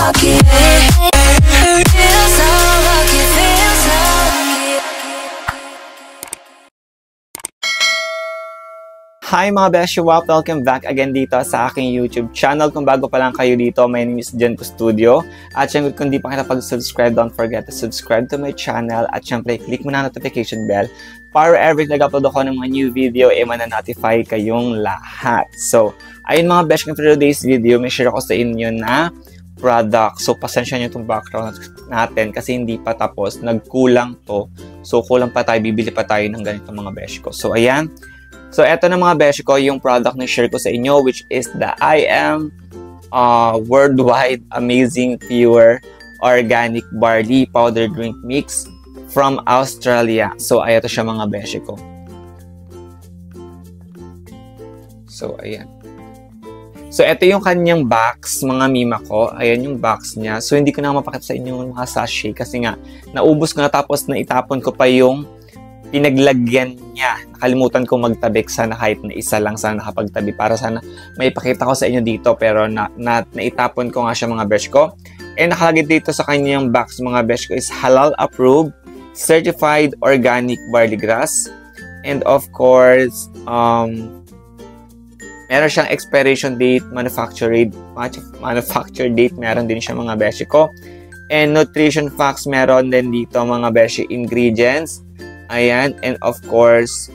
lucky. Feel so lucky, feel so lucky. Hi mga Beshi Wap! Welcome back again dito sa aking YouTube channel. Kung bago pa lang kayo dito, my name is Jenko Studio. At syempre kung di pa kayo napag-subscribe, don't forget to subscribe to my channel. At syempre, click mo na notification bell para every nag-upload ako ng mga new video, ma-notify kayong lahat. So, ayun mga Beshi, for today's video, may share ako sa inyo na product. So, pasensya nyo itong background natin kasi hindi pa tapos. Nagkulang to. So, kulang pa tayo, bibili pa tayo ng ganito mga Beshi ko. So, ayan. So, eto na mga Beshi ko, yung product na share ko sa inyo, which is the I.M Worldwide Amazing Pure Organic Barley Powder Drink Mix from Australia. So, eto siya mga Beshi ko. So, ayan. So, eto yung kanyang box, mga mima ko. Ayan yung box niya. So, hindi ko na mapakita sa inyo yung mga sachet kasi nga, naubos ko na tapos naitapon ko pa yung pinaglagyan niya. Nakalimutan ko magtabik. Sana kahit na isa lang sana nakapagtabi para sana may ipakita ko sa inyo dito. Pero naitapon ko nga siya mga Beshi ko. And nakalagay dito sa kanyang box mga Beshi ko is halal approved, certified organic barley grass. And of course, meron siyang expiration date, manufacture date, meron din siya mga Beshi ko. And nutrition facts, meron din dito mga Beshi ingredients. Ayan, and of course,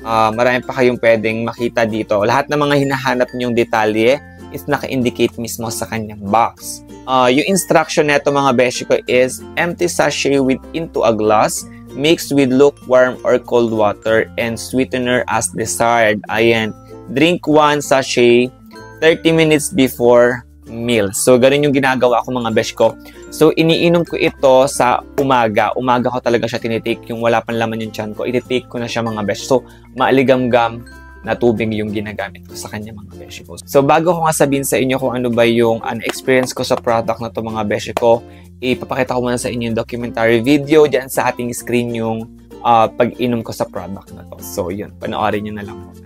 marami pa kayong pwedeng makita dito. Lahat ng mga hinahanap niyong detalye is naka-indicate mismo sa kanyang box. Yung instruction neto mga Beshi ko is empty sachet into a glass, mixed with lukewarm or cold water, and sweetener as desired. Ayan, drink 1 sachet 30 minutes before meal. So, ganun yung ginagawa ko mga Beshi ko. So, iniinom ko ito sa umaga. Umaga ko talaga siya tinitake. Yung wala pang laman yung tiyan ko, ititake ko na siya mga Beshi. So, maaligam-gam na tubig yung ginagamit ko sa kanya mga Beshi ko. So, bago ko nga sabihin sa inyo kung ano ba yung experience ko sa product na to mga Beshi ko, ipapakita ko muna sa inyo yung documentary video dyan sa ating screen yung pag-inom ko sa product na to. So, yun. Panoorin nyo na lang muna.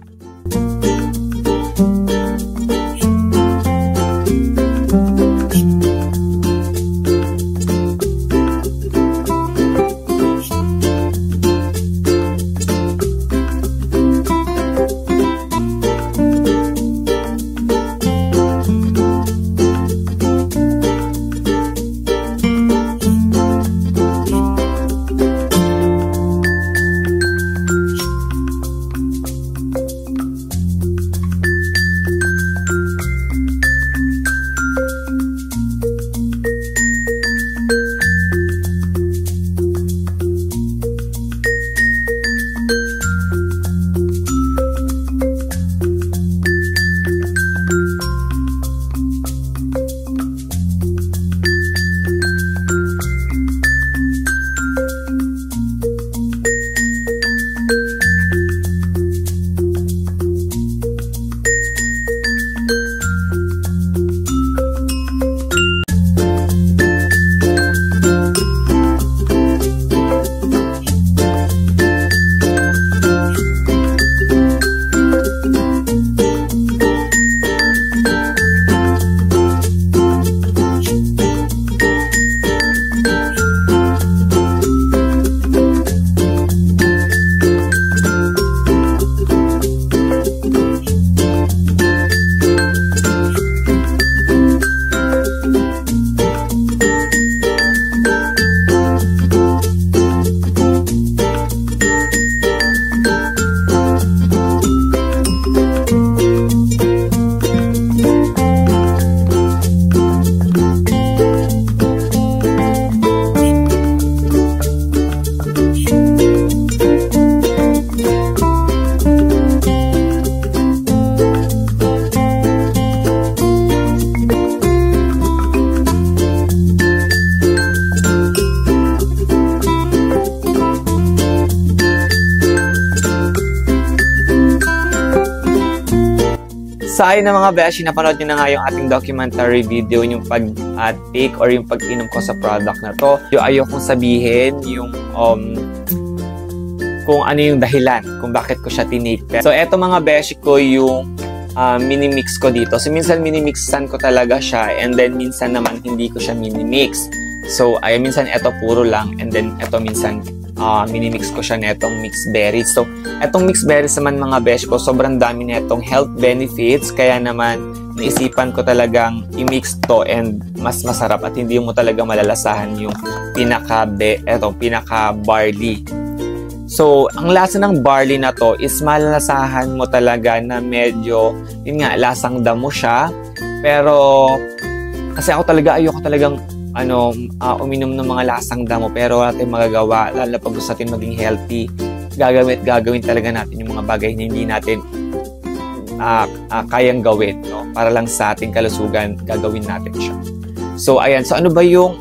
Sa akin na mga Beshi, napanood nyo na nga yung ating documentary video, yung pag-take or yung pag-inom ko sa product na to. Yung ayokong sabihin yung kung ano yung dahilan kung bakit ko siya tinake. So eto mga Beshi ko yung minimix ko dito. So, minsan minimixan ko talaga siya and then minsan naman hindi ko siya minimix. So, minsan ito puro lang and then ito minsan minimix ko siya netong mixed berries. So, etong mixed berries naman mga besh ko, sobrang dami netong health benefits. Kaya naman, naisipan ko talagang i-mix to and mas masarap at hindi mo talaga malalasahan yung pinaka barley. So, ang lasa ng barley na to is malalasahan mo talaga na medyo, yun nga, lasang damo siya. Pero, kasi ayoko talagang uminom ng mga lasang damo, pero wala tayong magagawa, lalo pag gusto natin maging healthy, gagawin talaga natin yung mga bagay na hindi natin kayang gawin, no? Para lang sa ating kalusugan, gagawin natin siya. So, ayan. So, ano ba yung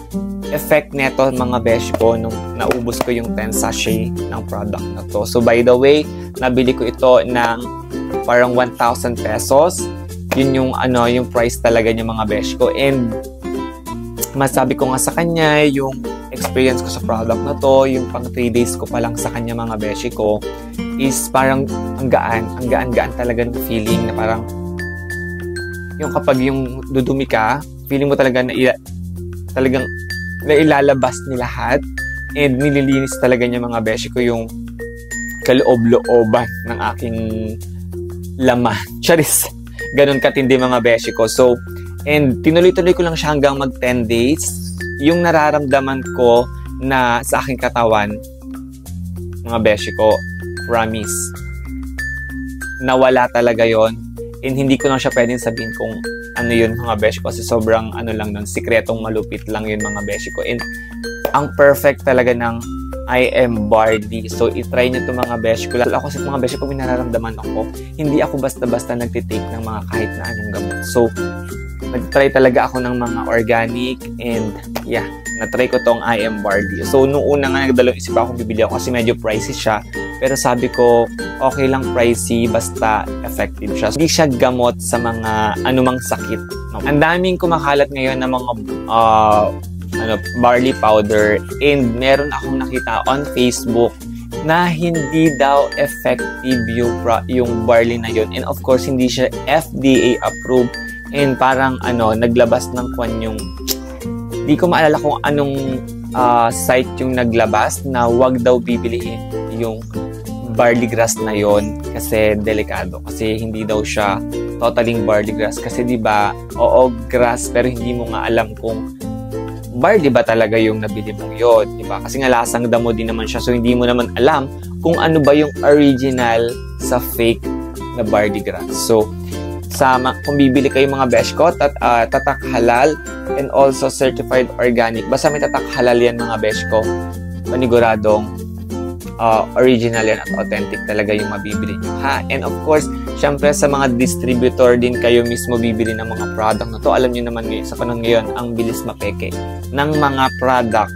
effect neto mga besh ko nung naubos ko yung 10 sachet ng product na to? So, by the way, nabili ko ito ng parang 1,000 pesos. Yun yung price talaga niya mga besh ko. And, masabi ko nga sa kanya, yung experience ko sa product na to, yung pang 3 days ko pa lang sa kanya mga beshi ko, is parang ang gaan talaga ng feeling na parang yung kapag yung dudumi ka, feeling mo talaga na talagang ilalabas ni lahat and nililinis talaga niya mga beshi ko yung kaloob-looban ng aking laman. Charis! Ganun katindi mga beshi ko. So, and tinuloy-tuloy ko lang siya hanggang mag 10 days. Yung nararamdaman ko na sa aking katawan, mga beshi ko, promise, nawala talaga yon. And hindi ko na siya pwedeng sabihin kung ano yun mga beshi ko kasi sobrang lang nun, sikretong malupit lang yun mga beshi ko. And ang perfect talaga ng I am Barley. So, itry nyo ito mga beshi ko. Lalo ako sa mga beshi ko, may nararamdaman ako. Hindi ako basta-basta nagtitake ng mga kahit na anong gamot. So, nag-try talaga ako ng mga organic and yeah, na-try ko tong I am Barley. So, nung una nga nagdalawang isip ako bibili ako kasi medyo pricey siya. Pero sabi ko, okay lang pricey basta effective siya. So, hindi siya gamot sa mga anumang sakit. Ang daming kumakalat ngayon ng mga barley powder and meron akong nakita on Facebook na hindi daw effective yung barley na yun. And of course, hindi siya FDA approved. And parang naglabas ng yung di ko maalala kung anong site yung naglabas na wag daw bibilihin yung barley grass na yon kasi delikado, kasi hindi daw siya totaling barley grass kasi di ba oo grass pero hindi mo nga alam kung barley ba talaga yung nabili mong yon, di ba? Kasi nga lasang damo din naman siya, so hindi mo naman alam kung ano ba yung original sa fake na barley grass. So kung bibili kayo mga besh ko, tatak halal and also certified organic. Basta may tatak halal yan mga besh ko, paniguradong original yan at authentic talaga yung mabibili nyo, ha? And of course, syempre sa mga distributor din kayo mismo bibili ng mga product na to. Alam nyo naman ngayon, sa panahon ngayon, ang bilis mapeke ng mga product.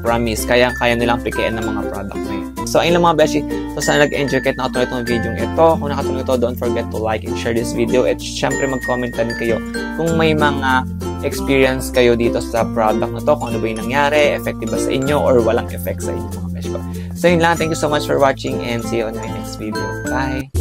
Promise, kaya nilang pekean ng mga product na yun. So, ayun lang mga beshi. So, sana nag-enjoy kahit nakatulog itong video ito. Kung nakatulog ito, don't forget to like and share this video. At syempre, mag-comment din kayo kung may mga experience kayo dito sa product na to. Kung ano ba yung nangyari, effective ba sa inyo, or walang effect sa inyo mga beshi ko. So, yun lang. Thank you so much for watching and see you on my next video. Bye!